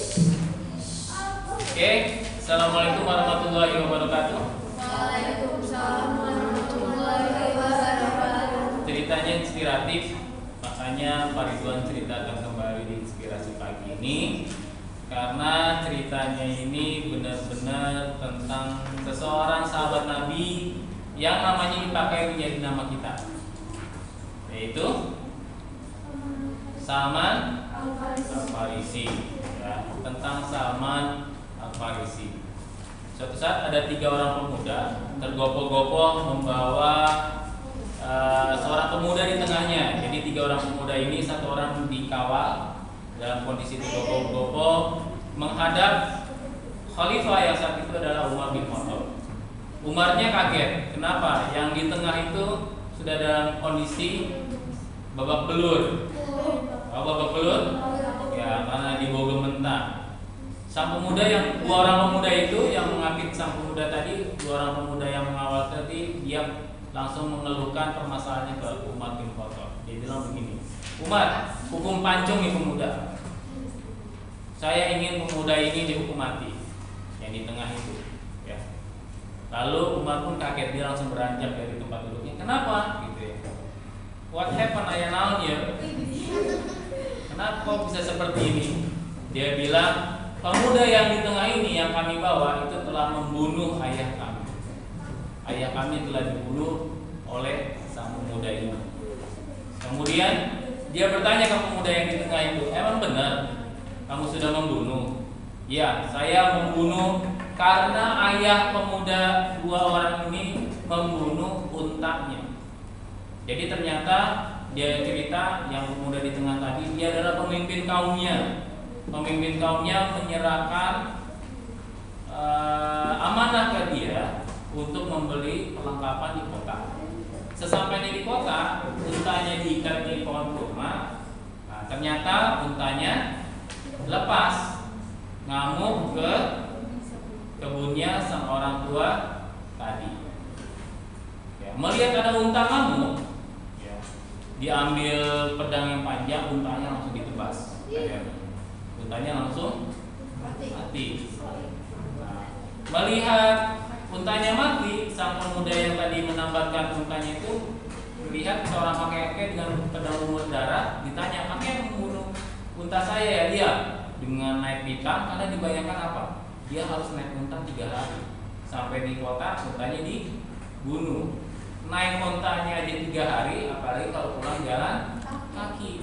Oke, assalamualaikum warahmatullahi wabarakatuh. Waalaikumsalam warahmatullahi wabarakatuh. Ceritanya inspiratif, makanya Pak Ridwan ceritakan kembali di inspirasi pagi ini. Karena ceritanya ini benar-benar tentang seseorang sahabat Nabi yang namanya dipakai menjadi nama kita, yaitu Salman Al-Farisi. Ya, tentang Salman Al-Farisi. Suatu saat ada 3 orang pemuda tergopoh-gopoh membawa seorang pemuda di tengahnya. Jadi 3 orang pemuda ini, 1 orang dikawal dalam kondisi tergopoh-gopoh menghadap khalifah yang saat itu adalah Umar bin Khattab. Umarnya kaget. Kenapa? Yang di tengah itu sudah dalam kondisi babak belur. Babak belur? Ya, karena dibawa gementar. Sang pemuda yang 2 orang pemuda itu yang mengapit sang pemuda tadi, 2 orang pemuda yang mengawal tadi, dia langsung mengeluhkan permasalahannya ke Umar bin Khattab. Dia bilang begini, Umar, hukum pancung nih pemuda. Saya ingin pemuda ini dihukum mati. Yang di tengah itu, ya. Lalu Umar pun kaget, dia langsung beranjak dari tempat duduknya. Kenapa? Gitu ya. What happened ayah? Kenapa kok bisa seperti ini? Dia bilang, pemuda yang di tengah ini yang kami bawa itu telah membunuh ayah kami. Ayah kami telah dibunuh oleh sang pemuda ini. Kemudian dia bertanya ke pemuda yang di tengah itu, emang benar kamu sudah membunuh? Ya, saya membunuh karena ayah pemuda 2 orang ini membunuh untanya. Jadi ternyata dia cerita yang pemuda di tengah tadi, dia adalah pemimpin kaumnya. Pemimpin kaumnya menyerahkan amanah ke dia untuk membeli perlengkapan di kota. Sesampainya di kota, untanya diikat di pohon kurma. Nah, ternyata untanya lepas, ngamuk ke kebunnya sang orang tua tadi. Ya, melihat ada unta ngamuk, ya, diambil pedang yang panjang, untanya langsung ditebas. Untanya langsung mati. Nah, melihat untanya mati, sang pemuda yang tadi menambatkan untanya itu melihat seorang kakek dengan pedang lumur darah, ditanya, kakek yang membunuh unta saya ya? Dia dengan naik pitam, karena dibayangkan apa? Dia harus naik unta 3 hari sampai di kota, untanya dibunuh. Naik untanya aja 3 hari, apalagi kalau pulang jalan kaki.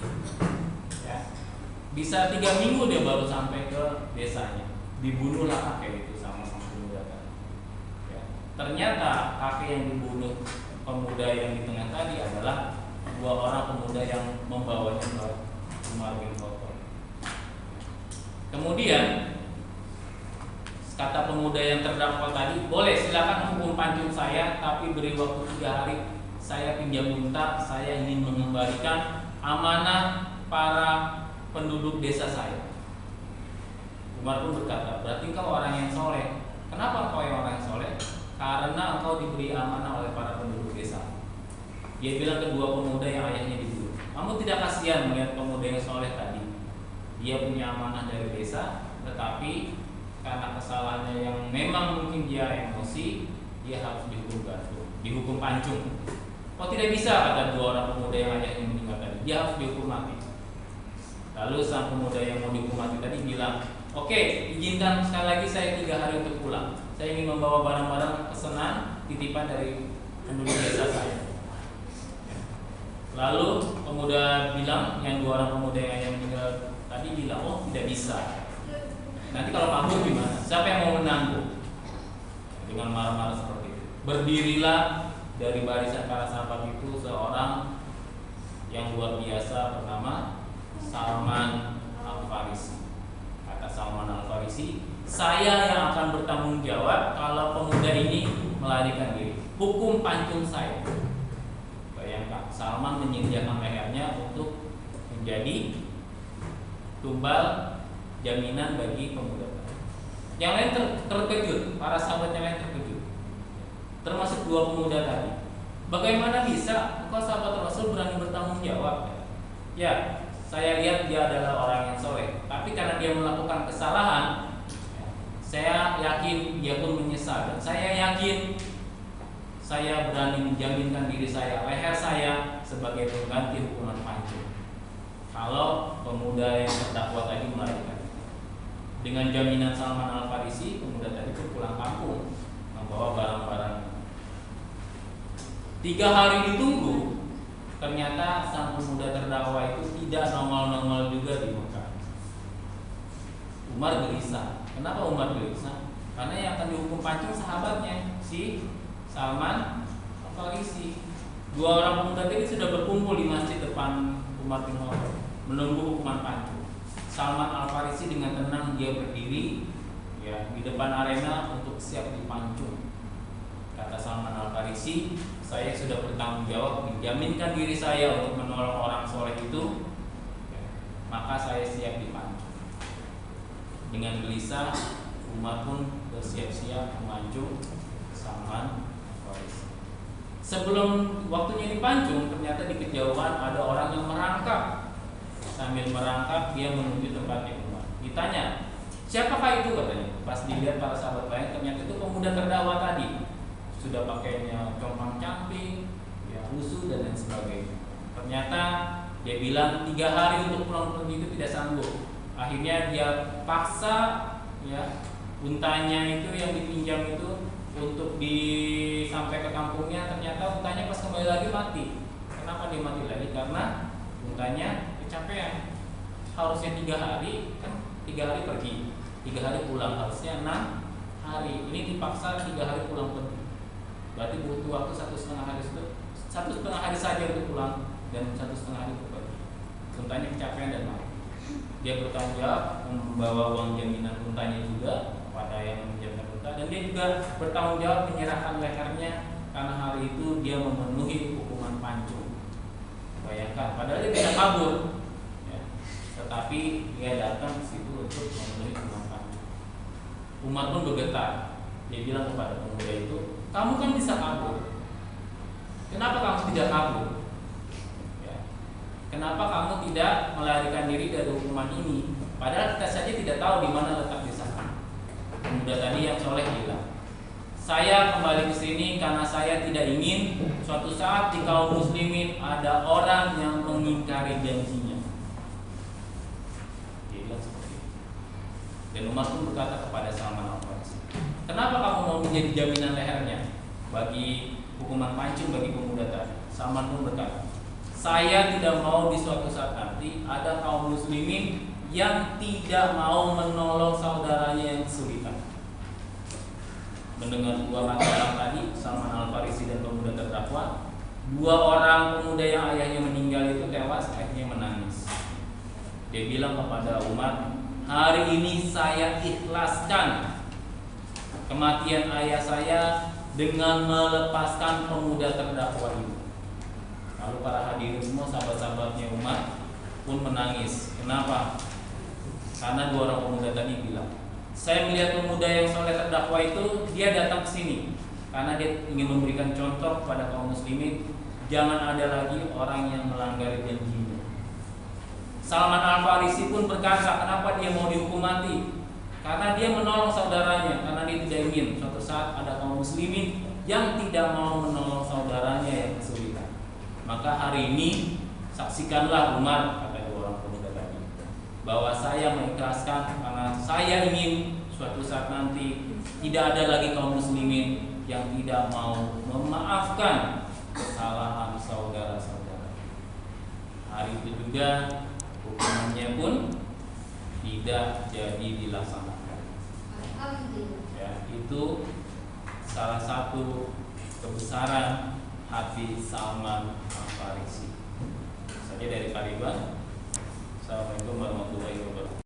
Bisa 3 minggu dia baru sampai ke desanya. Dibunuhlah kakek itu sama sang pemuda tadi. Ya. Ternyata kakek yang dibunuh pemuda yang di tengah tadi adalah 2 orang pemuda yang membawanya ke Umar bin Khattab. Kemudian kata pemuda yang terdakwa tadi, boleh silakan hukum pancung saya, tapi beri waktu 3 hari. Saya pinjam unta, saya ingin mengembalikan amanah para penduduk desa saya. Umar pun berkata, berarti engkau orang yang soleh. Kenapa engkau yang orang yang soleh? Karena engkau diberi amanah oleh para penduduk desa. Dia bilang kedua pemuda yang ayahnya dibunuh, kamu tidak kasihan melihat pemuda yang soleh tadi? Dia punya amanah dari desa, tetapi karena kesalahannya yang memang mungkin dia emosi, dia harus dihukum pancung. Kok tidak bisa, kata 2 orang pemuda yang ayahnya meninggal tadi, dia harus dihukum mati. Lalu sang pemuda yang mau dihukum mati tadi bilang, oke, izinkan sekali lagi saya 3 hari untuk pulang. Saya ingin membawa barang-barang pesanan titipan dari penduduk desa saya. Lalu pemuda bilang, yang 2 orang pemuda yang meninggal tadi bilang, oh tidak bisa. Nanti kalau kabur gimana? Siapa yang mau menanggung? Dengan marah-marah seperti itu, berdirilah dari barisan para sahabat itu seorang yang luar biasa bernama Salman Al-Farisi. Kata Salman Al-Farisi, saya yang akan bertanggung jawab kalau pemuda ini melarikan diri. Hukum pancung saya. Bayangkan, Salman menyediakan lehernya untuk menjadi tumbal jaminan bagi pemuda. Yang lain terkejut, para sahabat yang lain terkejut, termasuk 2 pemuda tadi. Bagaimana bisa engkau sahabat Rasul berani bertanggung jawab? Ya, saya lihat dia adalah orang yang soleh, tapi karena dia melakukan kesalahan, saya yakin dia pun menyesal, dan saya yakin saya berani menjaminkan diri saya, leher saya sebagai pengganti hukuman pancung. Kalau pemuda yang terdakwa tadi melarikan, dengan jaminan Salman Al-Farisi, pemuda tadi pun pulang kampung membawa barang-barang. 3 hari ditunggu, ternyata sang pemuda terdakwa itu tidak nongol-nongol juga di Mekah. Umar gelisah. Kenapa Umar gelisah? Karena yang akan dihukum pancung sahabatnya, si Salman Al-Farisi. 2 orang pemuda tadi sudah berkumpul di masjid depan Umar bin Khattab menunggu hukuman pancung. Salman Al-Farisi dengan tenang dia berdiri ya di depan arena untuk siap dipancung. Kata Salman Al-Farisi, saya sudah bertanggung jawab menjaminkan diri saya untuk menolong orang soleh itu, maka saya siap dipancung. Dengan gelisah, Umar pun bersiap-siap memancung Salman Al-Farisi. Sebelum waktunya dipancung, ternyata di kejauhan ada orang yang merangkak. Sambil merangkak, dia menuju tempatnya Umar. Ditanya, siapakah itu katanya? Pas dilihat para sahabat lain, ternyata itu pemuda terdakwa tadi. Sudah pakainya compang camping, ya, lusuh dan lain sebagainya. Ternyata dia bilang 3 hari untuk pulang pergi itu tidak sanggup. Akhirnya dia paksa ya untanya itu yang dipinjam itu untuk sampai ke kampungnya. Ternyata untanya pas kembali lagi mati. Kenapa dia mati lagi? Karena untanya kecapean. Harusnya 3 hari, kan 3 hari pergi, 3 hari pulang, harusnya 6 hari. Ini dipaksa 3 hari pulang pergi. Berarti butuh waktu 1,5 hari, 1,5 hari saja untuk pulang dan 1,5 hari untuk pergi. Untanya kecapean dan mati. Dia bertanggung jawab membawa uang jaminan untanya juga pada yang meminjamkan unta, dan dia juga bertanggung jawab menyerahkan lehernya karena hari itu dia memenuhi hukuman pancung. Bayangkan, padahal dia tidak kabur, ya, tetapi dia datang ke situ untuk memenuhi hukuman pancung. Umar pun bergetar. Dia bilang kepada pemuda itu, kamu kan bisa kabur. Kenapa kamu tidak kabur? Kenapa kamu tidak melarikan diri dari hukuman ini? Padahal kita saja tidak tahu di mana letak di sana. Pemuda tadi yang soleh bilang, saya kembali ke sini karena saya tidak ingin suatu saat di kaum muslimin ada orang yang mengingkari janjinya. Dia bilang seperti itu. Dan Umar pun berkata kepada Salman Al-Farisi, kenapa kamu mau menjadi jaminan lehernya bagi hukuman pancung bagi pemuda tadi? Salman pun berkata, saya tidak mau di suatu saat nanti ada kaum muslimin yang tidak mau menolong saudaranya yang kesulitan. Mendengar 2 kata tadi, Salman Al-Farisi dan pemuda terdakwa, 2 orang pemuda yang ayahnya meninggal itu tewas, akhirnya menangis. Dia bilang kepada Umar, hari ini saya ikhlaskan kematian ayah saya dengan melepaskan pemuda terdakwa ini. Lalu para hadirin semua, sahabat-sahabatnya Umar pun menangis. Kenapa? Karena 2 orang pemuda tadi bilang, saya melihat pemuda yang soleh terdakwa itu, dia datang ke sini karena dia ingin memberikan contoh kepada kaum muslimin, jangan ada lagi orang yang melanggar janjinya. Salman Al-Farisi pun berkata, kenapa dia mau dihukum mati? Karena dia menolong saudaranya, karena dia tidak ingin suatu saat ada kaum muslimin yang tidak mau menolong saudaranya yang kesulitan. Maka hari ini saksikanlah Umar, kata 2 orang pemuda tadi, bahwa saya mengikhlaskan karena saya ingin suatu saat nanti tidak ada lagi kaum muslimin yang tidak mau memaafkan kesalahan saudara-saudara. Hari itu juga hukumannya pun tidak jadi dilaksanakan. Ya, itu salah satu kebesaran hati Salman Al-Farisi. Saja dari Pak Ridwan. Assalamualaikum warahmatullahi wabarakatuh.